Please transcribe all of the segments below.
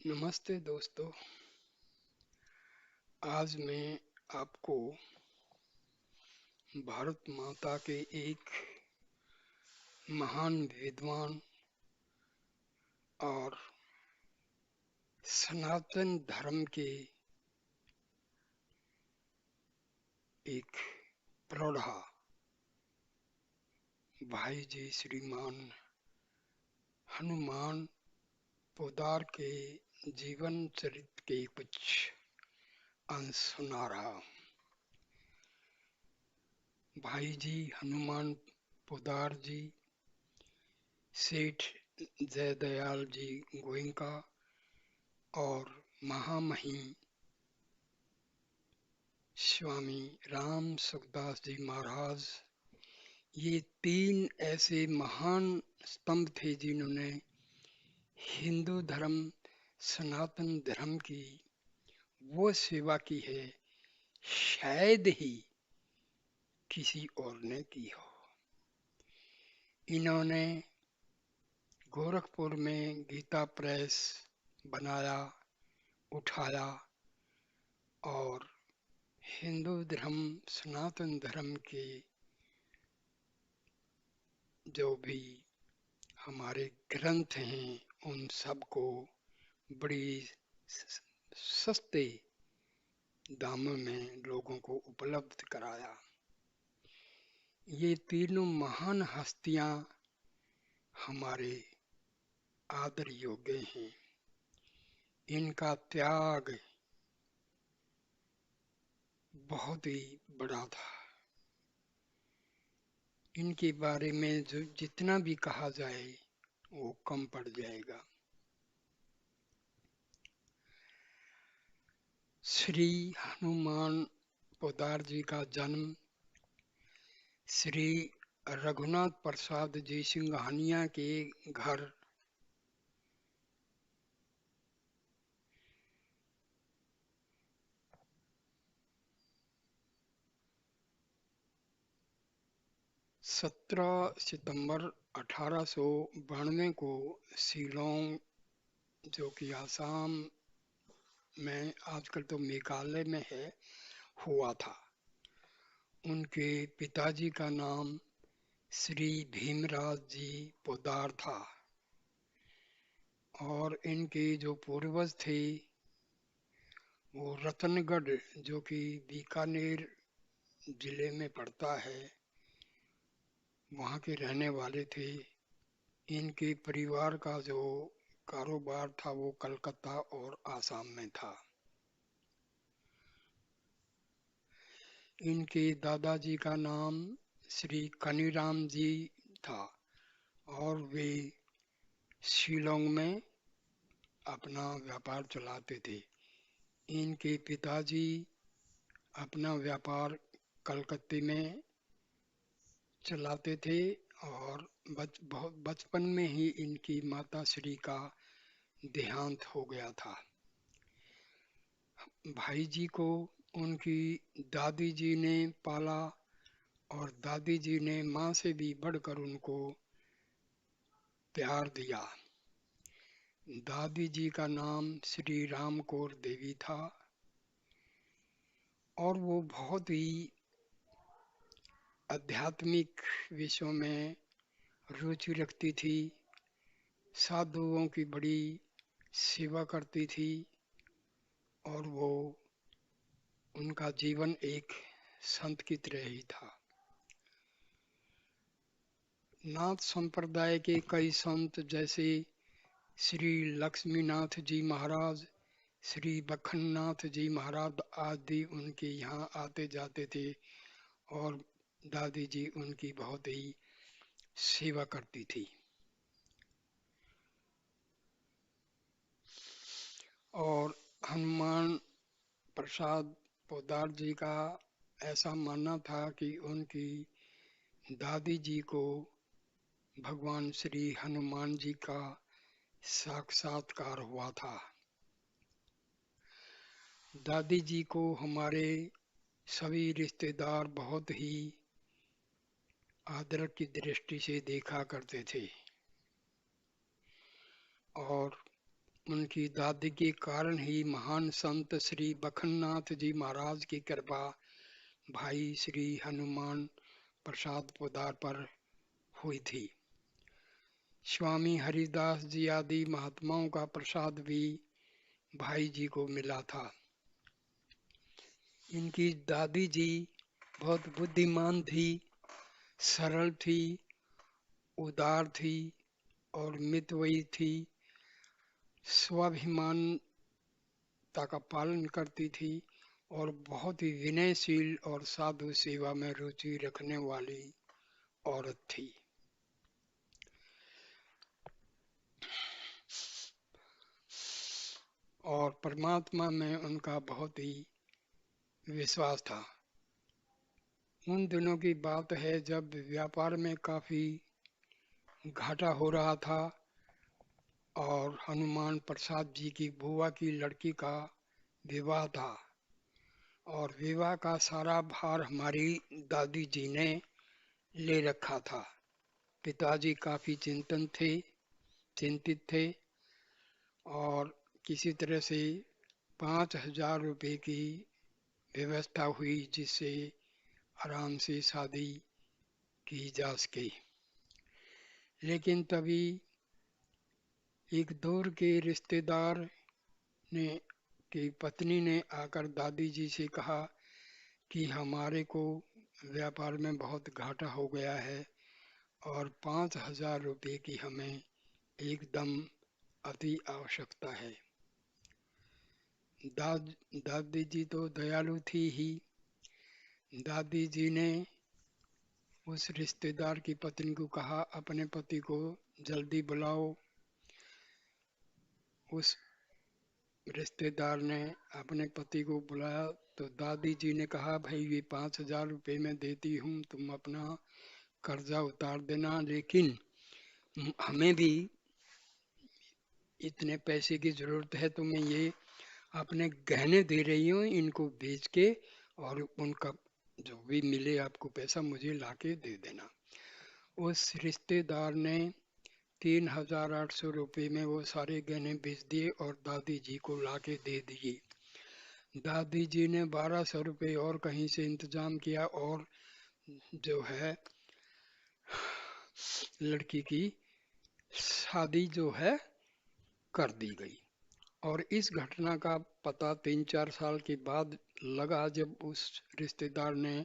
नमस्ते दोस्तों। आज मैं आपको भारत माता के एक महान विद्वान और सनातन धर्म के एक प्रौढ़ा भाई जी श्रीमान हनुमान पोद्दार के जीवन चरित्र के कुछ अंश सुना रहा हूं। भाई जी हनुमान पोद्दार जी सेठ जयदयाल जी गोयनका और महामहिम स्वामी राम सुखदास जी महाराज, ये तीन ऐसे महान स्तंभ थे जिन्होंने हिंदू धर्म सनातन धर्म की वो सेवा की है शायद ही किसी और ने की हो। इन्होंने गोरखपुर में गीता प्रेस बनाया, उठाया और हिंदू धर्म सनातन धर्म के जो भी हमारे ग्रंथ हैं उन सब को बड़ी सस्ते दामों में लोगों को उपलब्ध कराया। ये तीनों महान हस्तियां हमारे आदर योग्य हैं। इनका त्याग बहुत ही बड़ा था। इनके बारे में जो जितना भी कहा जाए वो कम पड़ जाएगा। श्री हनुमान पोद्दार जी का जन्म श्री रघुनाथ प्रसाद जी सिंघानिया के घर सत्रह सितंबर 1892 को शिलोंग, जो कि आसाम में आजकल तो मेघालय में है, हुआ था। उनके पिताजी का नाम श्री भीमराज जी पोद्दार था और इनके जो पूर्वज थे वो रतनगढ़, जो कि बीकानेर जिले में पड़ता है, वहाँ के रहने वाले थे। इनके परिवार का जो कारोबार था वो कलकत्ता और आसाम में था। इनके दादाजी का नाम श्री कनीराम जी था और वे शिलोंग में अपना व्यापार चलाते थे। इनके पिताजी अपना व्यापार कलकत्ते में चलाते थे और बहुत बचपन में ही इनकी माता श्री का देहांत हो गया था। भाई जी को उनकी दादी जी ने पाला और दादी जी ने माँ से भी बढ़कर उनको प्यार दिया। दादी जी का नाम श्री राम कौर देवी था और वो बहुत ही आध्यात्मिक विषयों में रुचि रखती थी, साधुओं की बड़ी सेवा करती थी और वो उनका जीवन एक संत की तरह ही था। नाथ संप्रदाय के कई संत जैसे श्री लक्ष्मीनाथ जी महाराज, श्री बखननाथ जी महाराज आदि उनके यहाँ आते जाते थे और दादी जी उनकी बहुत ही सेवा करती थी। और हनुमान प्रसाद पोद्दार जी का ऐसा मानना था कि उनकी दादी जी को भगवान श्री हनुमान जी का साक्षात्कार हुआ था। दादी जी को हमारे सभी रिश्तेदार बहुत ही आदर की दृष्टि से देखा करते थे और उनकी दादी के कारण ही महान संत श्री बखननाथ जी महाराज की कृपा भाई श्री हनुमान प्रसाद पोदार पर हुई थी। स्वामी हरिदास जी आदि महात्माओं का प्रसाद भी भाई जी को मिला था। इनकी दादी जी बहुत बुद्धिमान थी, सरल थी, उदार थी और मितव्ययी थी, स्वाभिमानता का पालन करती थी और बहुत ही विनयशील और साधु सेवा में रुचि रखने वाली औरत थी। और परमात्मा में उनका बहुत ही विश्वास था। उन दिनों की बात है जब व्यापार में काफी घाटा हो रहा था और हनुमान प्रसाद जी की बुआ की लड़की का विवाह था और विवाह का सारा भार हमारी दादी जी ने ले रखा था। पिताजी काफी चिंतित थे और किसी तरह से 5,000 रुपए की व्यवस्था हुई जिससे आराम से शादी की जा सके। लेकिन तभी एक दूर के रिश्तेदार की पत्नी ने आकर दादी जी से कहा कि हमारे को व्यापार में बहुत घाटा हो गया है और 5,000 रुपए की हमें एकदम अति आवश्यकता है। दादी जी तो दयालु थी ही। दादी जी ने उस रिश्तेदार की पत्नी को कहा अपने पति को जल्दी बुलाओ। उस रिश्तेदार ने अपने पति को बुलाया तो दादी जी ने कहा भाई ये 5,000 रुपये मैं देती हूँ, तुम अपना कर्जा उतार देना, लेकिन हमें भी इतने पैसे की जरूरत है तो मैं ये अपने गहने दे रही हूँ, इनको बेच के और उनका जो भी मिले आपको पैसा मुझे लाके दे देना। उस रिश्तेदार ने 3,800 रुपये में वो सारे गहने बेच दिए और दादी जी को लाके दे दिए। दादी जी ने 1,200 रुपये और कहीं से इंतजाम किया और जो है लड़की की शादी जो है कर दी गई। और इस घटना का पता 3-4 साल के बाद लगा जब उस रिश्तेदार ने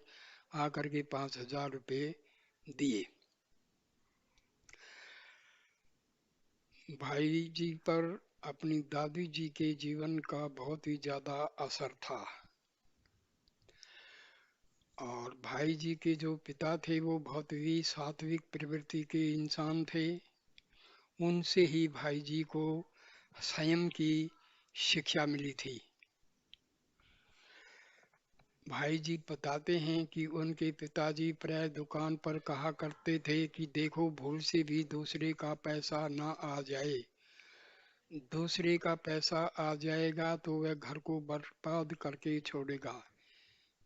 आकर के 5,000 रुपये दिए। भाई जी पर अपनी दादी जी के जीवन का बहुत ही ज्यादा असर था और भाई जी के जो पिता थे वो बहुत ही सात्विक प्रवृत्ति के इंसान थे। उनसे ही भाई जी को संयम की शिक्षा मिली थी। भाई जी बताते हैं कि उनके पिताजी प्राय दुकान पर कहा करते थे कि देखो भूल से भी दूसरे का पैसा ना आ जाए, दूसरे का पैसा आ जाएगा तो वह घर को बर्बाद करके छोड़ेगा।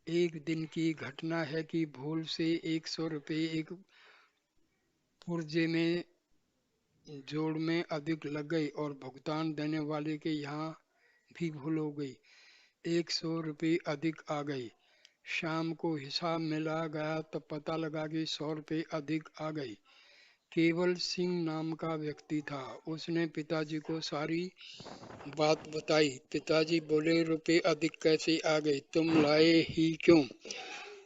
एक दिन की घटना है कि भूल से 100 रुपये एक पुर्जे में जोड़ में अधिक लग गई और भुगतान देने वाले के यहाँ भी भूल हो गई। 100 रुपये अधिक आ गए। शाम को हिसाब मिला गया तो पता लगा कि 100 रुपये अधिक आ गए। केवल सिंह नाम का व्यक्ति था। उसने पिताजी को सारी बात बताई। पिताजी बोले रुपये अधिक कैसे आ गए, तुम लाए ही क्यों?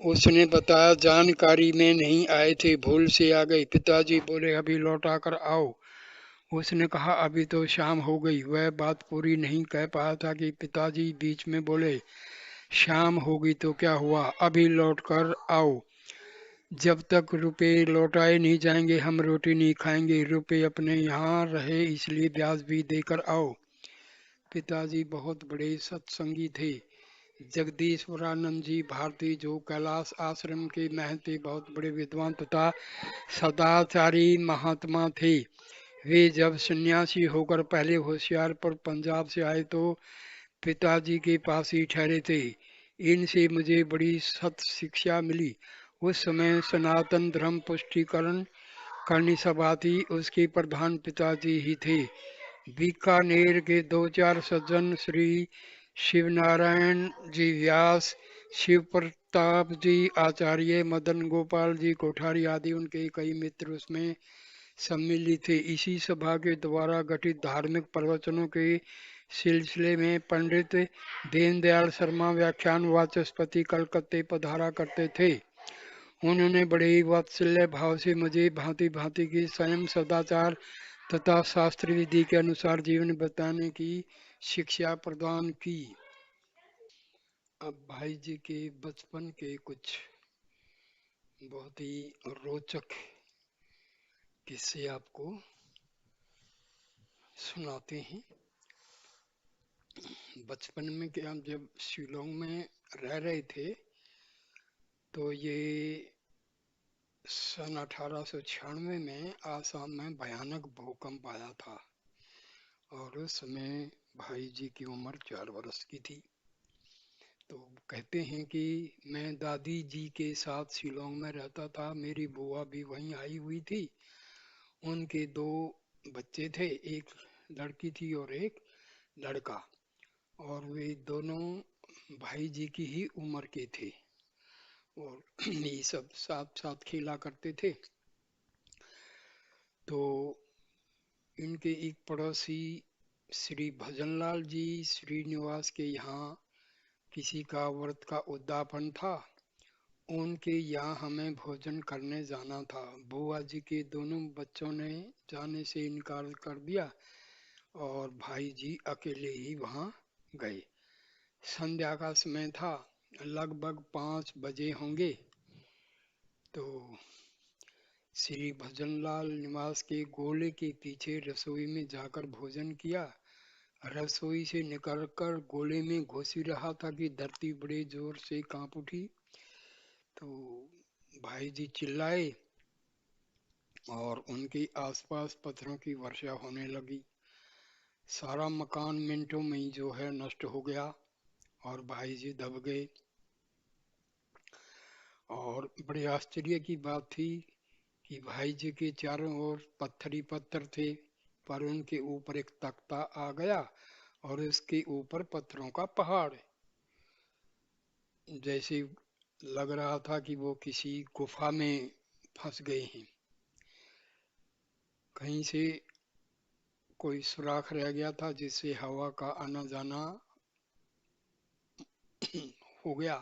उसने बताया जानकारी में नहीं आए थे, भूल से आ गए। पिताजी बोले अभी लौटा कर आओ। उसने कहा अभी तो शाम हो गई। वह बात पूरी नहीं कह पाया था कि पिताजी बीच में बोले शाम होगी तो क्या हुआ, अभी लौट कर आओ। जब तक रुपए लौटाए नहीं जाएंगे हम रोटी नहीं खाएंगे। रुपए अपने यहाँ रहे इसलिए ब्याज भी देकर आओ। पिताजी बहुत बड़े सत्संगी थे। जगदीश्वरानंद जी भारती जो कैलाश आश्रम के महंत बहुत बड़े विद्वान तथा सदाचारी महात्मा थे। वे जब सन्यासी होकर पहले होशियारपुर पंजाब से आए तो पिताजी के पास ही ठहरे थे। इनसे मुझे बड़ी सत शिक्षा मिली। उस समय सनातन धर्म पुष्टिकरण करनी सभा थी, उसके प्रधान पिताजी ही थे। बीकानेर के दो चार सज्जन श्री शिवनारायण जी व्यास, शिव प्रताप जी आचार्य, मदन गोपाल जी कोठारी आदि उनके कई मित्र उसमें सम्मिलित थे। इसी सभा के द्वारा गठित धार्मिक प्रवचनों के सिलसिले में पंडित दीनदयाल शर्मा व्याख्यान वाचस्पति कलकत्ते पधारा करते थे। उन्होंने बड़े ही वात्सल्य भाव से मुझे भांति भांति की स्वयं सदाचार तथा शास्त्र विधि के अनुसार जीवन बताने की शिक्षा प्रदान की। अब भाई जी के बचपन के कुछ बहुत ही रोचक किस्से आपको सुनाते हैं। बचपन में क्या, जब शिलोंग में रह रहे थे तो ये सन 1896 में आसाम में भयानक भूकंप आया था और उस समय भाई जी की उम्र 4 वर्ष की थी। तो कहते हैं कि मैं दादी जी के साथ शिलोंग में रहता था, मेरी बुआ भी वहीं आई हुई थी। उनके दो बच्चे थे, एक लड़की थी और एक लड़का, और वे दोनों भाई जी की ही उम्र के थे और ये सब साथ साथ खेला करते थे। तो इनके एक पड़ोसी श्री भजनलाल जी श्रीनिवास के यहाँ किसी का व्रत का उद्यापन था। उनके यहाँ हमें भोजन करने जाना था। बुआ जी के दोनों बच्चों ने जाने से इनकार कर दिया और भाई जी अकेले ही वहाँ गए। संध्या का समय था, लगभग 5 बजे होंगे। तो श्री भजनलाल निवास के गोले के पीछे रसोई में जाकर भोजन किया। रसोई से निकलकर गोले में घुस ही रहा था कि धरती बड़े जोर से कांप उठी। तो भाई जी चिल्लाए और उनके आसपास पत्थरों की वर्षा होने लगी। सारा मकान मिनटों में ही जो है नष्ट हो गया और भाई जी दब गए। और बड़े आश्चर्य की बात थी कि भाई जी के चारों ओर पत्थर ही पत्थर थे, पर उनके ऊपर एक तख्ता आ गया और उसके ऊपर पत्थरों का पहाड़। जैसे लग रहा था कि वो किसी गुफा में फंस गए हैं। कहीं से कोई सुराख रह गया था जिससे हवा का आना जाना हो गया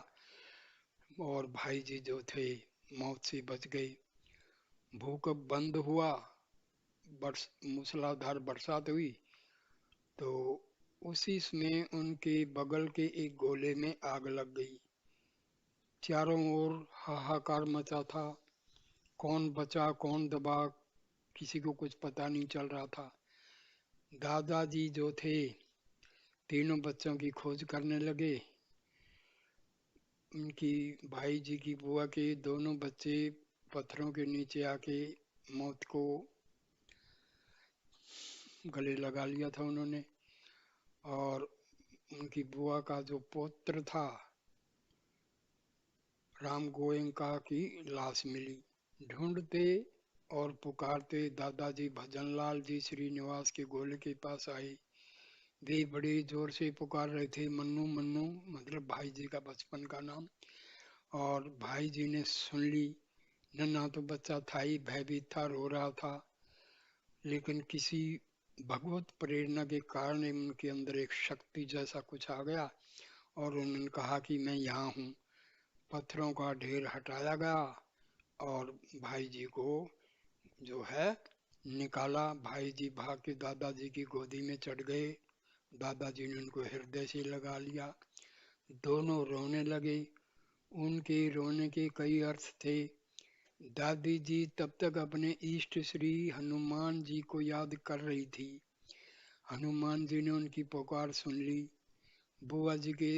और भाई जी जो थे मौत से बच गए। भूकंप बंद हुआ, मूसलाधार बरसात हुई। तो उसी समय उनके बगल के एक गोले में आग लग गई। चारों ओर हाहाकार मचा था, कौन बचा कौन दबा किसी को कुछ पता नहीं चल रहा था। दादाजी जो थे तीनों बच्चों की खोज करने लगे। उनकी भाई जी की बुआ के दोनों बच्चे पत्थरों के नीचे आके मौत को गले लगा लिया था उन्होंने। और उनकी बुआ का जो पुत्र था राम गोयनका की लाश मिली। ढूंढते और पुकारते दादाजी भजनलाल जी श्रीनिवास के गोले के पास आए। वे बड़े जोर से पुकार रहे थे, मन्नू मन्नू, मतलब भाई जी का बचपन का नाम। और भाई जी ने सुन ली। नन्हा तो बच्चा था ही, भयभीत था, रो रहा था, लेकिन किसी भगवत प्रेरणा के कारण उनके अंदर एक शक्ति जैसा कुछ आ गया और उन्होंने कहा कि मैं यहाँ हूँ। पत्थरों का ढेर हटाया गया और भाई जी को जो है निकाला। भाई जी भाग के दादाजी की गोदी में चढ़ गए। दादाजी ने उनको हृदय से लगा लिया। दोनों रोने लगे। उनके रोने के कई अर्थ थे। दादी जी तब तक अपने इष्ट श्री हनुमान जी को याद कर रही थी। हनुमान जी ने उनकी पुकार सुन ली। बुआ जी के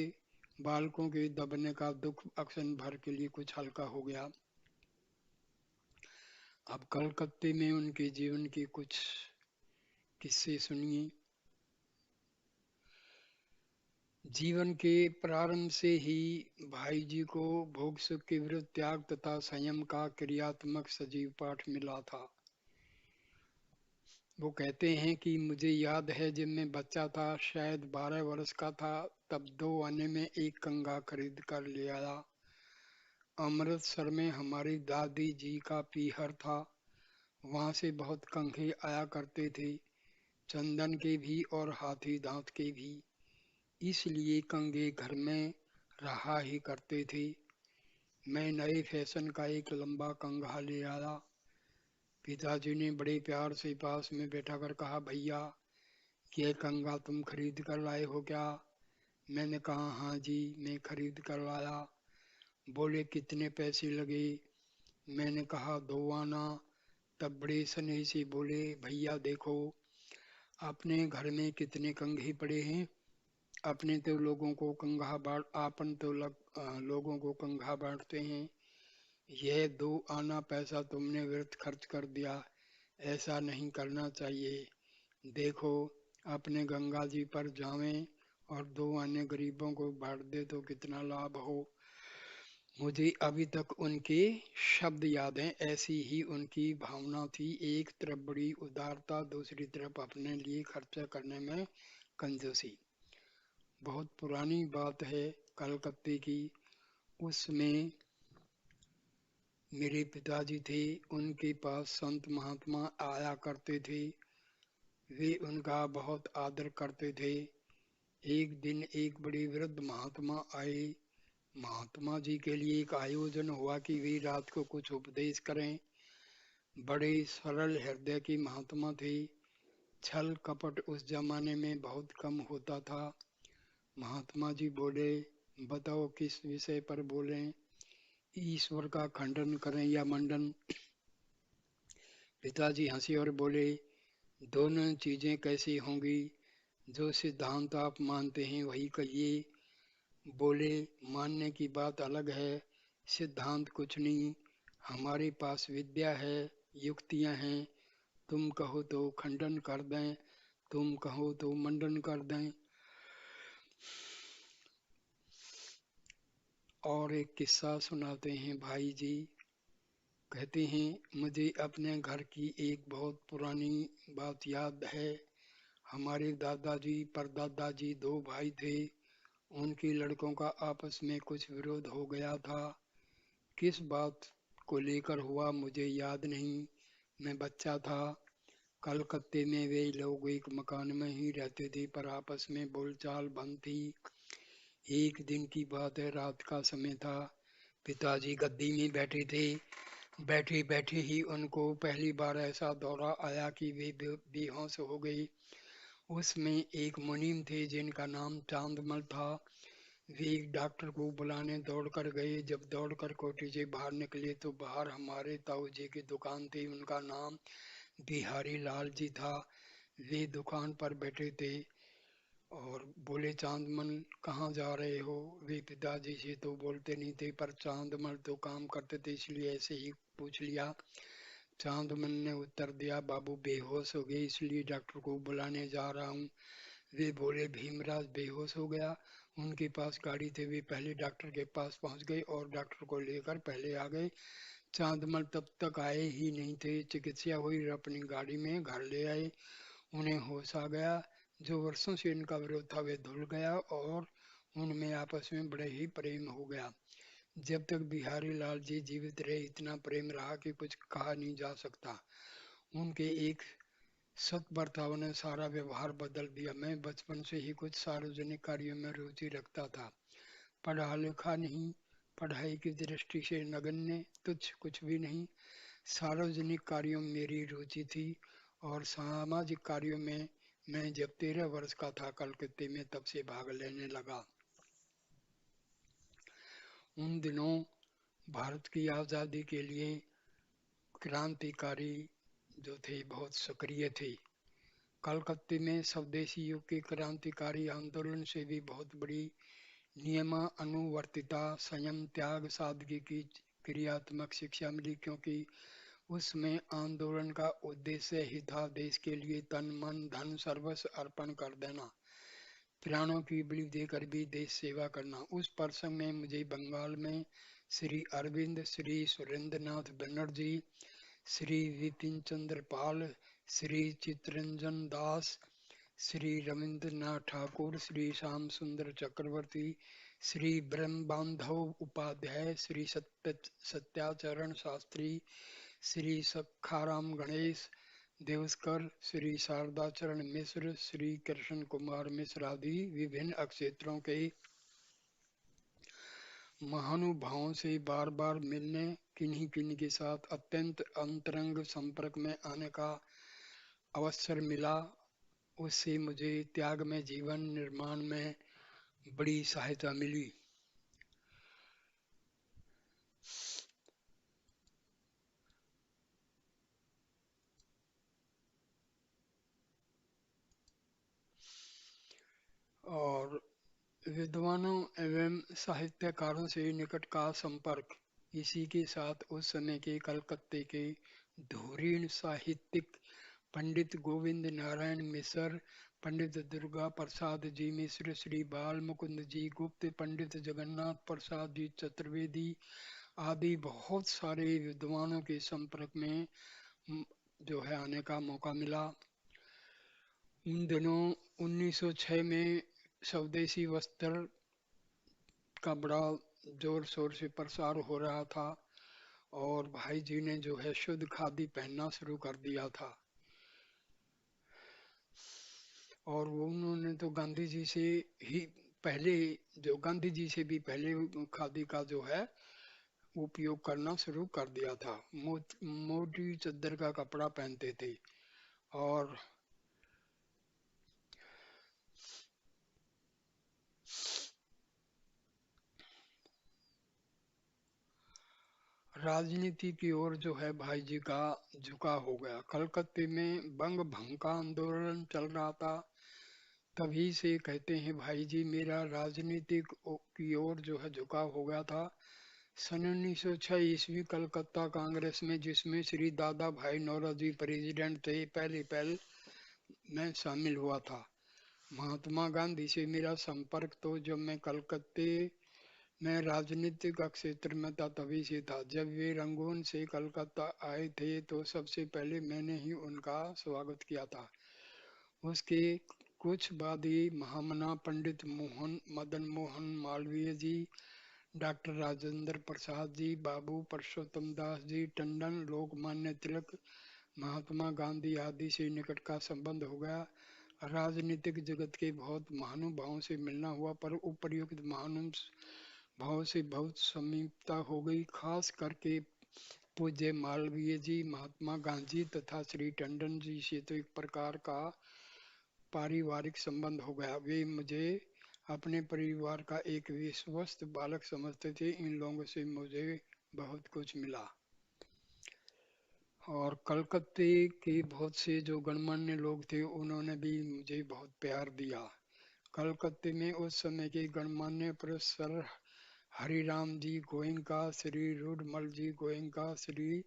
बालकों के दबने का दुख अक्सर भर के लिए कुछ हल्का हो गया। अब कलकत्ते में उनके जीवन के कुछ किस्से सुनिए। जीवन के प्रारंभ से ही भाई जी को भोग सुख के विरुद्ध त्याग तथा संयम का क्रियात्मक सजीव पाठ मिला था। वो कहते हैं कि मुझे याद है जब मैं बच्चा था, शायद 12 वर्ष का था, तब 2 आने में एक कंगा खरीद कर ले आया। अमृतसर में हमारी दादी जी का पीहर था, वहां से बहुत कंघे आया करते थे, चंदन के भी और हाथी दांत के भी। इसलिए कंघे घर में रहा ही करते थे। मैं नए फैशन का एक लंबा कंघा ले आया। पिताजी ने बड़े प्यार से पास में बैठा कर कहा, भैया ये कंघा तुम खरीद कर लाए हो क्या? मैंने कहा, हाँ जी, मैं खरीद कर लाया। बोले, कितने पैसे लगे? मैंने कहा, 2 आना। तब बड़े स्नेह से बोले, भैया देखो, अपने घर में कितने कंघे पड़े हैं। अपने तो लोगों को कंघा बांट आपन तो लोगों को कंघा बांटते हैं। यह 2 आना पैसा तुमने व्यर्थ खर्च कर दिया। ऐसा नहीं करना चाहिए। देखो, अपने गंगा जी पर जावें और 2 आने गरीबों को बांट दे तो कितना लाभ हो। मुझे अभी तक उनके शब्द याद हैं। ऐसी ही उनकी भावना थी। एक तरफ बड़ी उदारता, दूसरी तरफ अपने लिए खर्चा करने में कंजूसी। बहुत पुरानी बात है कलकत्ते की। उसमें मेरे पिताजी थे, उनके पास संत महात्मा आया करते थे। वे उनका बहुत आदर करते थे। एक दिन एक बड़े वृद्ध महात्मा आए। महात्मा जी के लिए एक आयोजन हुआ कि वे रात को कुछ उपदेश करें। बड़े सरल हृदय के महात्मा थे। छल कपट उस जमाने में बहुत कम होता था। महात्मा जी बोले, बताओ किस विषय पर बोलें, ईश्वर का खंडन करें या मंडन? पिताजी हंसे और बोले, दोनों चीजें कैसी होंगी? जो सिद्धांत आप मानते हैं वही कहिए। बोले, मानने की बात अलग है, सिद्धांत कुछ नहीं। हमारे पास विद्या है, युक्तियां हैं। तुम कहो तो खंडन कर दें, तुम कहो तो मंडन कर दें। और एक किस्सा सुनाते हैं भाई जी। कहते हैं, मुझे अपने घर की एक बहुत पुरानी बात याद है। हमारे दादाजी परदादाजी 2 भाई थे। उनके लड़कों का आपस में कुछ विरोध हो गया था। किस बात को लेकर हुआ मुझे याद नहीं, मैं बच्चा था। कलकत्ते में वे लोग एक मकान में ही रहते थे, पर आपस में बोलचाल बंद थी। एक दिन की बात है, रात का समय था। पिताजी गद्दी में बैठे थे। बैठे बैठे ही उनको पहली बार ऐसा दौरा आया कि वे बेहोश हो गए। उसमें एक मुनीम थे जिनका नाम चांदमल था। वे एक डॉक्टर को बुलाने दौड़ कर गए। जब दौड़ कर कोठी से बाहर निकले तो बाहर हमारे ताऊ जी की दुकान थी। उनका नाम बिहारी लाल जी था। वे दुकान पर बैठे थे और बोले, चांदमल कहाँ जा रहे हो? वे पिताजी से तो बोलते नहीं थे, पर चांदमल तो काम करते थे इसलिए ऐसे ही पूछ लिया। चांदमल ने उत्तर दिया, बाबू बेहोश हो गए इसलिए डॉक्टर को बुलाने जा रहा हूँ। वे बोले, भीमराज बेहोश हो गया? उनके पास गाड़ी थी, वे पहले डॉक्टर के पास पहुंच गए और डॉक्टर को लेकर पहले आ गए। चांदमल तब तक आए ही नहीं थे। चिकित्सा हुई, अपनी गाड़ी में घर ले आए। उन्हें होश आ गया। जो वर्षों से इनका विरोध था वे धुल गया और उनमें आपस में बड़े ही प्रेम हो गया। जब तक बिहारी लाल जी जीवित रहे इतना प्रेम रहा कि कुछ कहा नहीं जा सकता। उनके एक सत बर्ताव ने सारा व्यवहार बदल दिया। मैं बचपन से ही कुछ सार्वजनिक कार्यों में रुचि रखता था। पढ़ा लिखा नहीं, पढ़ाई की दृष्टि से नगण्य, तुच्छ कुछ भी नहीं। सार्वजनिक कार्यों में मेरी रुचि थी और सामाजिक कार्यों में मैं जब 13 वर्ष का था कलकत्ते में, तब से भाग लेने लगा। उन दिनों भारत की आज़ादी के लिए क्रांतिकारी जो थे बहुत सक्रिय थे। कलकत्ते में स्वदेशी युग के क्रांतिकारी आंदोलन से भी बहुत बड़ी नियमानुवर्तिता, संयम, त्याग, सादगी की क्रियात्मक शिक्षा मिली, क्योंकि उसमें आंदोलन का उद्देश्य ही था देश के लिए तन मन धन सर्वस्व अर्पण कर देना, प्राणों की बलि देकर भी देश सेवा करना। उस प्रसंग में मुझे बंगाल में श्री अरविंद, श्री सुरेंद्रनाथ बनर्जी, श्री विपिन चंद्र पाल, श्री चितरंजन दास, श्री रविंद्रनाथ ठाकुर, श्री श्याम सुंदर चक्रवर्ती, श्री ब्रह्मबांधव उपाध्याय, श्री सत्याचरण शास्त्री, श्री सखाराम गणेश देवस्कर, श्री शारदाचरण मिश्र, श्री कृष्ण कुमार मिश्र आदि विभिन्न क्षेत्रों के महानुभावों से बार बार मिलने, किन्हीं किन्हीं के साथ अत्यंत अंतरंग संपर्क में आने का अवसर मिला। उससे मुझे त्याग में जीवन निर्माण में बड़ी सहायता मिली। और विद्वानों एवं साहित्यकारों से निकट का संपर्क, इसी के साथ उस समय के कलकत्ते के धुरीण साहित्यिक पंडित गोविंद नारायण मिश्र, पंडित दुर्गा प्रसाद जी मिश्र, श्री बाल मुकुंद जी गुप्त, पंडित जगन्नाथ प्रसाद जी चतुर्वेदी आदि बहुत सारे विद्वानों के संपर्क में जो है आने का मौका मिला। उन दिनों 1906 में स्वदेशी वस्त्र का बड़ा जोर शोर से प्रसार हो रहा था और भाई जी ने जो है शुद्ध खादी पहनना शुरू कर दिया था। और वो उन्होंने तो गांधी जी से ही पहले, जो गांधी जी से भी पहले खादी का जो है उपयोग करना शुरू कर दिया था। मोटी चद्दर का कपड़ा पहनते थे। और राजनीति की ओर जो है भाई जी का झुकाव हो गया। कलकत्ते में बंग भंग का आंदोलन चल रहा था। तभी से कहते हैं भाई जी मेरा राजनीतिक की ओर जो है झुकाव हो गया था। सन 1906 ईस्वी कलकत्ता कांग्रेस में, जिसमें श्री दादा भाई नौरोजी प्रेसिडेंट थे, पहले पहल में शामिल हुआ था। महात्मा गांधी से मेरा संपर्क तो जब मैं कलकत्ते में राजनीतिक क्षेत्र में था तभी से था। जब वे रंगून से कलकत्ता आए थे तो सबसे पहले मैंने ही उनका स्वागत किया था। उसके कुछ बाद ही महामना पंडित मदन मोहन मालवीय जी, डॉक्टर राजेंद्र प्रसाद जी, बाबू परसोत्तम दास जी टंडन, लोकमान्य तिलक, महात्मा गांधी आदि से निकट का संबंध हो गया। राजनीतिक जगत के बहुत महानुभावों से मिलना हुआ, पर उपर्युक्त महानुभाव से बहुत समीपता हो गई। खास करके पूज्य मालवीय जी, महात्मा गांधी तथा श्री टंडन जी से तो एक प्रकार का पारिवारिक संबंध हो गया। वे मुझे अपने परिवार का एक विश्वस्त बालक समझते थे। इन लोगों से मुझे बहुत कुछ मिला। और कलकत्ते के बहुत से जो गणमान्य लोग थे उन्होंने भी मुझे बहुत प्यार दिया। कलकत्ते में उस समय के गणमान्य पुरुष सर हरिराम जी गोयनका, श्री रुडमल जी गोयनका, श्री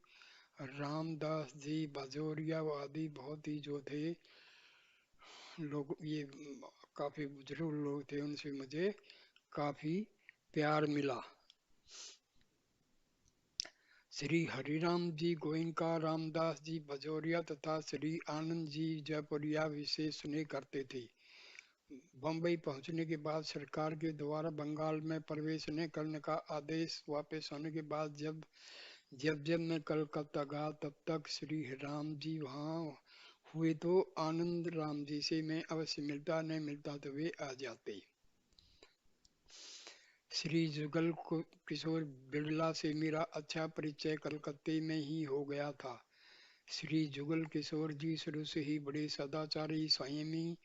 रामदास जी बाजोरिया आदि बहुत ही जो थे लोग, ये काफी बुजुर्ग लोग थे, उनसे मुझे काफी प्यार मिला। श्री हरिराम जी गोयनका, रामदास जी बजोरिया तथा श्री आनंद जी जयपुरिया विशेष स्नेह करते थे। बम्बई पहुंचने के बाद सरकार के द्वारा बंगाल में प्रवेश न करने का आदेश वापस होने के बाद जब जब जब मैं कलकत्ता गया तब तक श्री राम जी वहाँ हुए तो आनंद राम जी से मैं अवश्य मिलता, नहीं मिलता तो वे आ जाते। श्री जुगल किशोर बिड़ला से मेरा अच्छा परिचय कलकत्ते में ही हो गया था। श्री जुगल किशोर जी शुरू से ही बड़े सदाचारी, संयमी,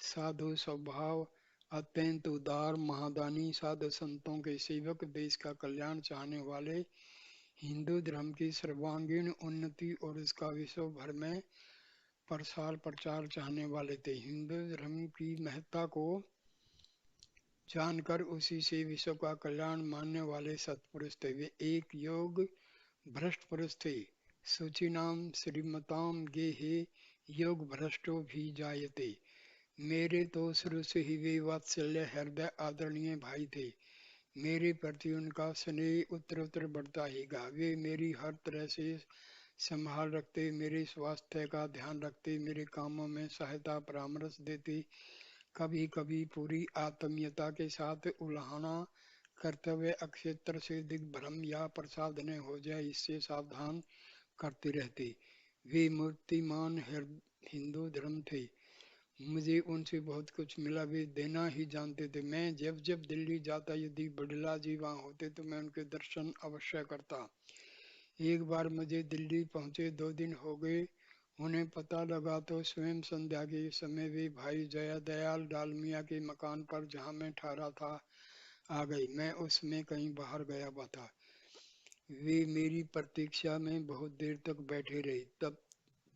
साधु स्वभाव, अत्यंत उदार, महादानी, साधु संतों के सेवक, देश का कल्याण चाहने वाले, हिंदू धर्म की सर्वांगीण उन्नति और इसका विश्व भर में प्रसार प्रचार चाहने वाले थे। हिंदू धर्म की महत्ता को जानकर उसी से विश्व का कल्याण मानने वाले सत्पुरुष थे। वे एक योग भ्रष्ट पुरुष थे। सूचिनाम श्रीमताम गेहे योग भ्रष्टो भी जायते। मेरे तो शुरू से ही वे वात्सल्य हृदय आदरणीय भाई थे। मेरे प्रति उनका स्नेह उत्तर उत्तर बढ़ता ही गा। वे मेरी हर तरह से संभाल रखते, मेरे स्वास्थ्य का ध्यान रखते, मेरे कामों में सहायता परामर्श देते। कभी कभी पूरी आत्मीयता के साथ उल्हाना कर्तव्य अक्षेत्र से दिग्भ्रम या प्रसाद न हो जाए, इससे सावधान करते रहते। वे मूर्तिमान हिंदू धर्म थे, मुझे उनसे बहुत कुछ मिला, वे देना ही जानते थे। मैं जब जब दिल्ली जाता, यदि बिड़ला जी वहाँ होते तो मैं उनके दर्शन अवश्य करता। एक बार मुझे दिल्ली पहुंचे 2 दिन हो गए, उन्हें पता लगा तो स्वयं संध्या के समय वे भाई जया दयाल डालमिया के मकान पर जहां मैं ठहरा था आ गई। मैं उसमें कहीं बाहर गया हुआ था। वे मेरी प्रतीक्षा में बहुत देर तक बैठे रहे। तब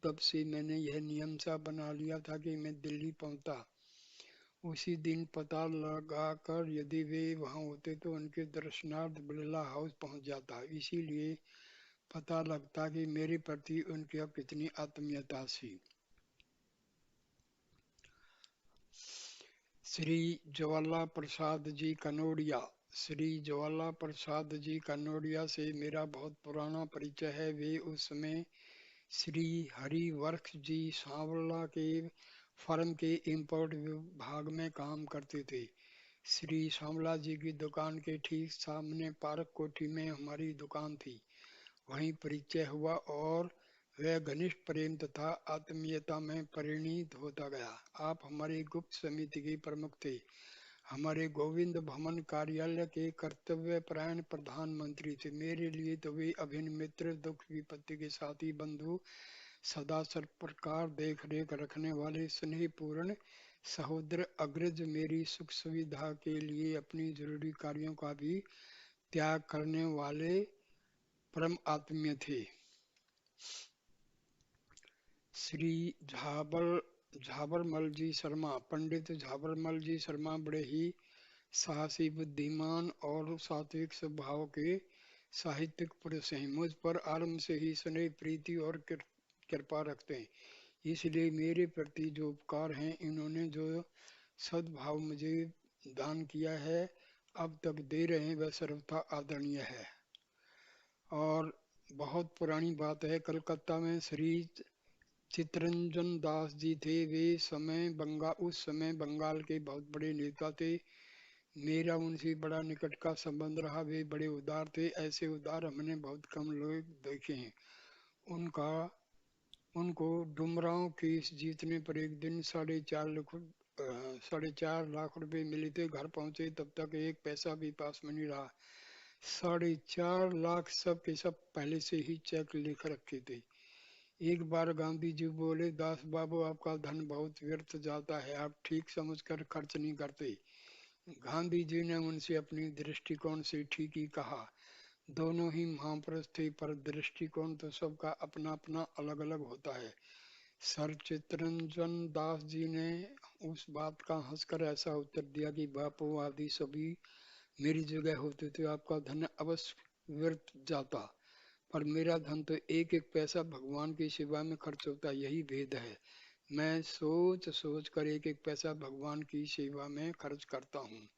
तब से मैंने यह नियम सा बना लिया था कि मैं दिल्ली पहुंचता उसी दिन पता लगाकर यदि वे वहां होते तो उनके दर्शनार्थ बिड़ला हाउस पहुंच जाता। इसीलिए पता लगता कि मेरे प्रति उनकी अब कितनी आत्मीयता थी। श्री ज्वाला प्रसाद जी कनोडिया। श्री ज्वाला प्रसाद जी कनोडिया से मेरा बहुत पुराना परिचय है। वे उस समय श्री हरिवर्क्ष जी सांवला के फर्म के इंपोर्ट विभाग में काम करते थे। श्री सांवला जी की दुकान के ठीक सामने पार्क कोठी में हमारी दुकान थी। वहीं परिचय हुआ और वह घनिष्ठ प्रेम तथा आत्मीयता में परिणित होता गया। आप हमारी गुप्त समिति के प्रमुख थे, हमारे गोविंद भवन कार्यालय के कर्तव्यपरायण प्रधानमंत्री थे। मेरे लिए तो वे अभिन्न मित्र, दुख विपत्ति के साथी, बंधु, सदा सर्वप्रकार देख रेख रखने वाले स्नेहपूर्ण सहोदर, अग्रज, मेरी सुख सुविधा के लिए अपनी जरूरी कार्यों का भी त्याग करने वाले परम आत्मीय थे। श्री झाबरमल जी शर्मा। पंडित झाबरमल जी शर्मा बड़े ही साहसी, बुद्धिमान और सात्विक स्वभाव के साहित्यिक पुरुष हैं। मुझ पर आरंभ से ही स्नेह, प्रीति और कृपा रखते हैं। इसलिए मेरे प्रति जो उपकार हैं, इन्होंने जो सद्भाव मुझे दान किया है, अब तक दे रहे हैं, वह सर्वथा आदरणीय है। और बहुत पुरानी बात है, कलकत्ता में श्री चित्तरंजन दास जी थे। वे उस समय बंगाल के बहुत बड़े नेता थे। मेरा उनसे बड़ा निकट का संबंध रहा। वे बड़े उदार थे, ऐसे उदार हमने बहुत कम लोग देखे हैं। उनका उनको डुमरांव केस जीतने पर एक दिन 4.5 लाख रुपए मिले थे। घर पहुंचे तब तक एक पैसा भी पास में नहीं रहा। 4.5 लाख सब के सब पहले से ही चेक लिख रखे थे। एक बार गांधी जी बोले, दास बाबू आपका धन बहुत व्यर्थ जाता है, आप ठीक समझकर खर्च नहीं करते। गांधी जी ने उनसे अपनी दृष्टिकोण से ठीक ही कहा। दोनों ही महापुरुष थे, पर दृष्टिकोण तो सबका अपना अपना अलग अलग होता है। सर चित्तरंजन दास जी ने उस बात का हंसकर ऐसा उत्तर दिया कि बापू आदि सभी मेरी जगह होते तो आपका धन अवश्य व्यर्थ जाता, पर मेरा धन तो एक एक पैसा भगवान की सेवा में खर्च होता, यही भेद है। मैं सोच सोच कर एक एक पैसा भगवान की सेवा में खर्च करता हूँ।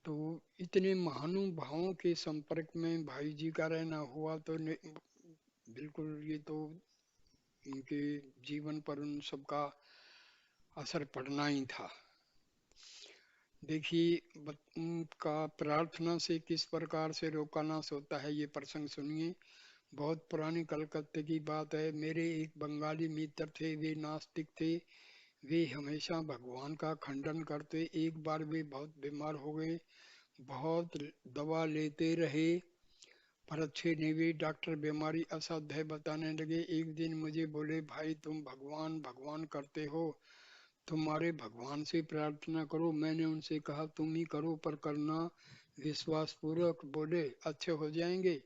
तो इतने महानुभावों के संपर्क में भाई जी का रहना हुआ तो बिल्कुल ये तो उनके जीवन पर उन सबका असर पड़ना ही था। देखिए उनका प्रार्थना से किस प्रकार से रोका नाश होता है, ये प्रसंग सुनिए। बहुत पुरानी कलकत्ते की बात है। मेरे एक बंगाली मित्र थे, वे नास्तिक थे। वे हमेशा भगवान का खंडन करते। एक बार वे बहुत बीमार हो गए, बहुत दवा लेते रहे पर अच्छे नहीं हुए। डॉक्टर बीमारी असाध्य बताने लगे। एक दिन मुझे बोले, भाई तुम भगवान भगवान करते हो, तुम्हारे भगवान से प्रार्थना करो। मैंने उनसे कहा तुम ही करो, पर करना विश्वास पूर्वक। बोले अच्छे हो जाएंगे।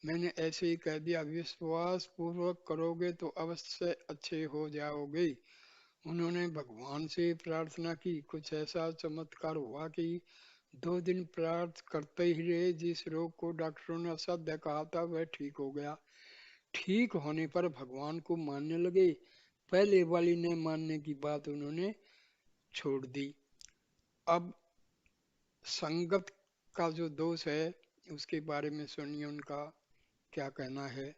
मैंने ऐसे ही कह दिया, विश्वास पूर्वक करोगे तो अवश्य अच्छे हो जाओगे। उन्होंने भगवान से प्रार्थना की। कुछ ऐसा चमत्कार हुआ कि 2 दिन प्रार्थ करते ही रहे। जिस रोग को डॉक्टरों ने असाध्य कहा था वह ठीक हो गया। ठीक होने पर भगवान को मानने लगे। पहले वाली ने मानने की बात उन्होंने छोड़ दी। अब संगत का जो दोष है उसके बारे में सुनिए उनका क्या कहना है।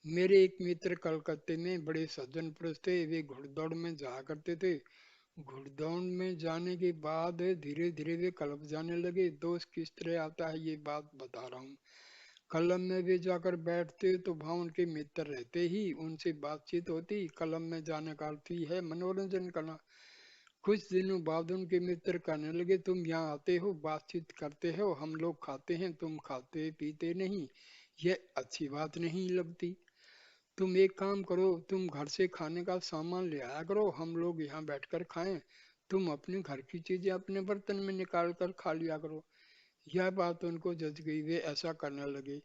मेरे एक मित्र कलकत्ते में बड़े सज्जन पुरुष थे, वे घुड़दौड़ में जाया करते थे। घुड़दौड़ में जाने के बाद धीरे धीरे वे क्लब जाने लगे। दोस्त किस तरह आता है ये बात बता रहा हूँ। क्लब में वे जाकर बैठते तो वहां उनके मित्र रहते ही उनसे बातचीत होती। क्लब में जाने का अर्थ ही है मनोरंजन करना। कुछ दिनों बाद उनके मित्र कहने लगे, तुम यहाँ आते हो, बातचीत करते हो, हम लोग खाते हैं, तुम खाते पीते नहीं, यह अच्छी बात नहीं लगती। तुम एक काम करो, तुम घर से खाने का सामान ले आया करो, हम लोग यहाँ बैठकर खाएं। तुम अपने घर की चीजें अपने बर्तन में निकाल कर खा लिया करो। यह बात उनको जच गई, वे ऐसा करने लगे।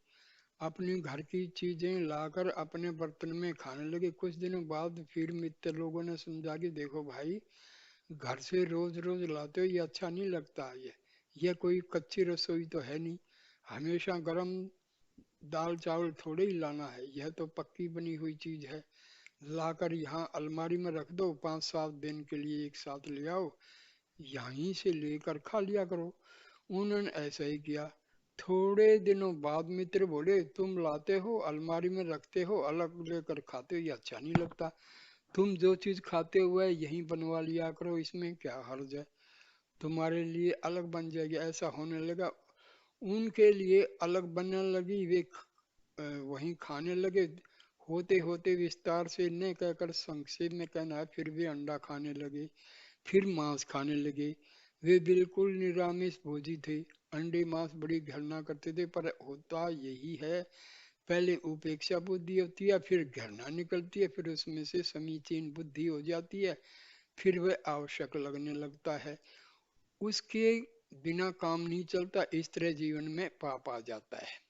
अपने घर की चीजें लाकर अपने बर्तन में खाने लगे। कुछ दिनों बाद फिर मित्र लोगों ने समझा कि देखो भाई, घर से रोज रोज लाते हो, ये अच्छा नहीं लगता। ये कोई कच्ची रसोई तो है नहीं, हमेशा गरम दाल चावल थोड़े ही लाना है, यह तो पक्की बनी हुई चीज है। लाकर यहाँ अलमारी में रख दो, 5-7 दिन के लिए एक साथ ले आओ, यहीं से लेकर खा लिया करो। उन्होंने ऐसा ही किया। थोड़े दिनों बाद मित्र बोले, तुम लाते हो अलमारी में रखते हो, अलग लेकर खाते हो, ये अच्छा नहीं लगता। तुम जो चीज खाते हो वह यहीं बनवा लिया करो, इसमें क्या हर्ज है, तुम्हारे लिए अलग बन जाएगी। ऐसा होने लगा, उनके लिए अलग बनने लगी, वे वहीं खाने लगे। होते होते विस्तार से न कहकर संक्षेप में कहना है, फिर वे अंडा खाने लगे, फिर मांस खाने लगे। वे बिल्कुल निरामिष भोजी थे, अंडे मांस बड़ी घृणा करते थे। पर होता यही है, पहले उपेक्षा बुद्धि होती है, फिर घृणा निकलती है, फिर उसमें से समीचीन बुद्धि हो जाती है, फिर वह आवश्यक लगने लगता है। उसके बिना काम नहीं चलता, इस तरह जीवन में पाप आ जाता है।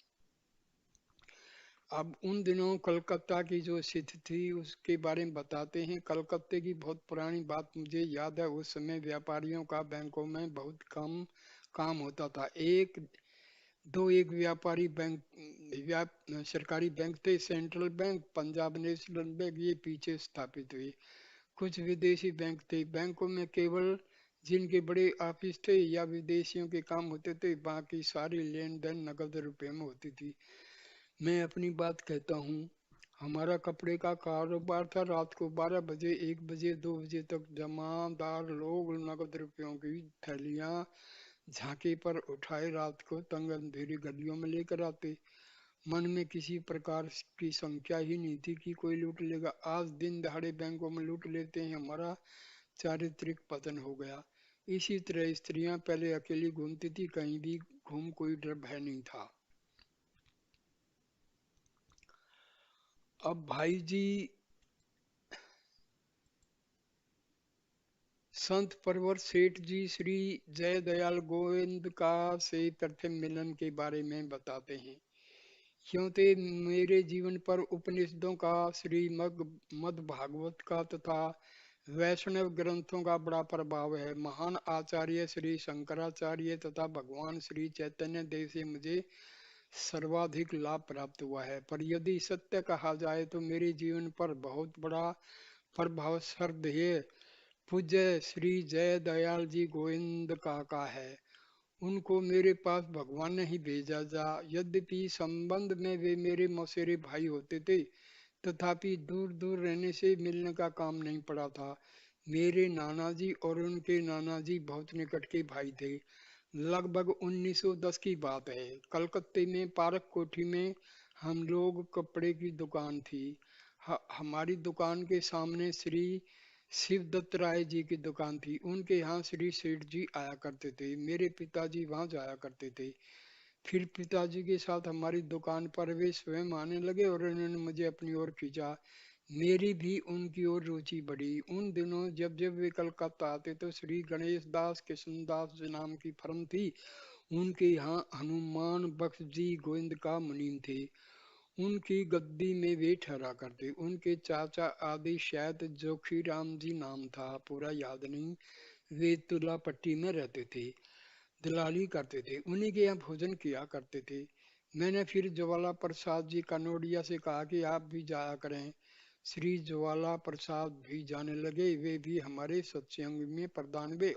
अब उन दिनों कलकत्ता की जो स्थिति थी उसके बारे में बताते हैं। कलकत्ते की बहुत पुरानी बात मुझे याद है। उस समय व्यापारियों का बैंकों में बहुत कम काम होता था। एक व्यापारी बैंक, सरकारी बैंक थे, central bank, Punjab national bank, ये पीछे स्थापित हुए। कुछ विदेशी बैंक थे। बैंकों में केवल जिनके बड़े ऑफिस थे या विदेशियों के काम होते थे, बाकी सारी लेन देन नकद रुपए में होती थी। मैं अपनी बात कहता हूँ, हमारा कपड़े का कारोबार था। रात को 12 बजे, 1 बजे, 2 बजे तक जमादार लोग नकद रुपयों की थैलियां झांके पर उठाए रात को तंग अंधेरी गलियों में लेकर आते। मन में किसी प्रकार की संख्या ही नहीं थी कि कोई लूट लेगा। आज दिन दहाड़े बैंकों में लूट लेते हैं, हमारा चारित्रिक पतन हो गया। इसी तरह स्त्रियां पहले अकेली घूमती थी, कहीं भी घूम कोई डर भय नहीं था। अब भाई जी, संत परवर सेठ जी श्री जय दयाल गोविंद का से प्रथम मिलन के बारे में बताते हैं। क्योंकि मेरे जीवन पर उपनिषदों का, श्री मद भागवत का तथा वैष्णव ग्रंथों का बड़ा प्रभाव है। महान आचार्य श्री शंकराचार्य तथा भगवान श्री चैतन्य देव से मुझे सर्वाधिक लाभ प्राप्त हुआ है। पर यदि सत्य कहा जाए तो मेरे जीवन पर बहुत बड़ा प्रभाव श्रद्धेय पूज्य श्री जय दयाल जी गोविंद का है। उनको मेरे पास भगवान ने ही भेजा जा। यद्यपि संबंध में वे मेरे मौसेरे भाई होते थे, तथापि दूर दूर रहने से मिलने का काम नहीं पड़ा था। मेरे नाना जी और उनके नाना जी बहुत निकट के भाई थे। लगभग 1910 की बात है। कलकत्ते में पारक कोठी में हम लोग कपड़े की दुकान थी। हमारी दुकान के सामने श्री शिवदत्त राय जी की दुकान थी। उनके यहाँ श्री सेठ जी आया करते थे। मेरे पिताजी वहाँ जाया करते थे। फिर पिताजी के साथ हमारी दुकान पर वे स्वयं आने लगे और उन्होंने मुझे अपनी ओर खींचा। मेरी भी उनकी ओर रुचि बढ़ी। उन दिनों जब जब वे कलकत्ता आते तो श्री गणेश दास कृष्णदास जी नाम की फर्म थी, उनके यहाँ हनुमान बख्श जी गोविंद का मुनीम थे। उनकी गद्दी में वे ठहरा करते। उनके चाचा आदि शायद जोखी राम जी नाम था, पूरा याद नहीं, वे तुला पट्टी में रहते थे, दलाली करते थे, उन्हीं के यहाँ भोजन किया करते थे। मैंने फिर ज्वाला प्रसाद जी कनौड़िया से कहा कि आप भी जाया करें। श्री ज्वाला प्रसाद भी जाने लगे। वे भी हमारे सत्संग में प्रदान हुए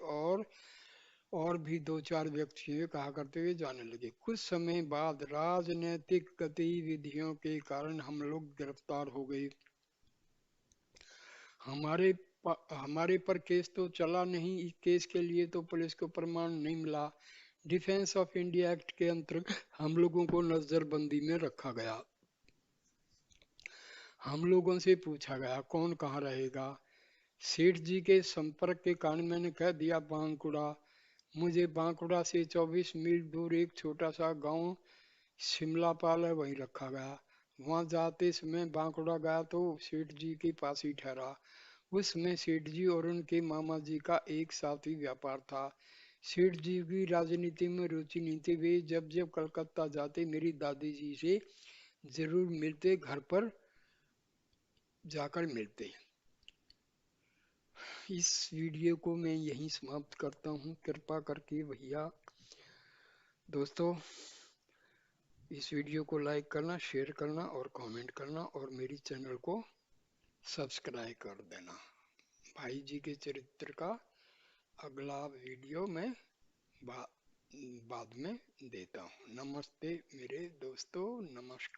और भी दो चार व्यक्ति कहा करते हुए जाने लगे। कुछ समय बाद राजनीतिक गतिविधियों के कारण हम लोग गिरफ्तार हो गए। हमारे पर केस तो चला नहीं, इस केस के लिए तो पुलिस को प्रमाण नहीं मिला। डिफेंस ऑफ इंडिया एक्ट के अंतर्गत हम लोगों को नजरबंदी में रखा गया। हम लोगों से पूछा गया कौन कहाँ रहेगा। सेठ जी के संपर्क के कारण मैंने कह दिया बांकुड़ा। मुझे बांकुड़ा से 24 मील दूर एक छोटा सा गांव शिमलापाल है, वहीं रखा गया। वहां जाते समय बांकुड़ा गया तो सेठ जी के पास ही ठहरा। उसमें सेठ जी और उनके मामा जी का एक साथ ही व्यापार था। सेठ जी की राजनीति में रुचि नहीं थी। वे जब जब कलकत्ता जाते मेरी दादी जी से जरूर मिलते, घर पर जाकर मिलते। इस वीडियो को मैं यहीं समाप्त करता हूँ। कृपा करके भैया दोस्तों इस वीडियो को लाइक करना, शेयर करना और कमेंट करना और मेरी चैनल को सब्सक्राइब कर देना। भाई जी के चरित्र का अगला वीडियो मैं बा, बाद में देता हूँ। नमस्ते मेरे दोस्तों, नमस्कार।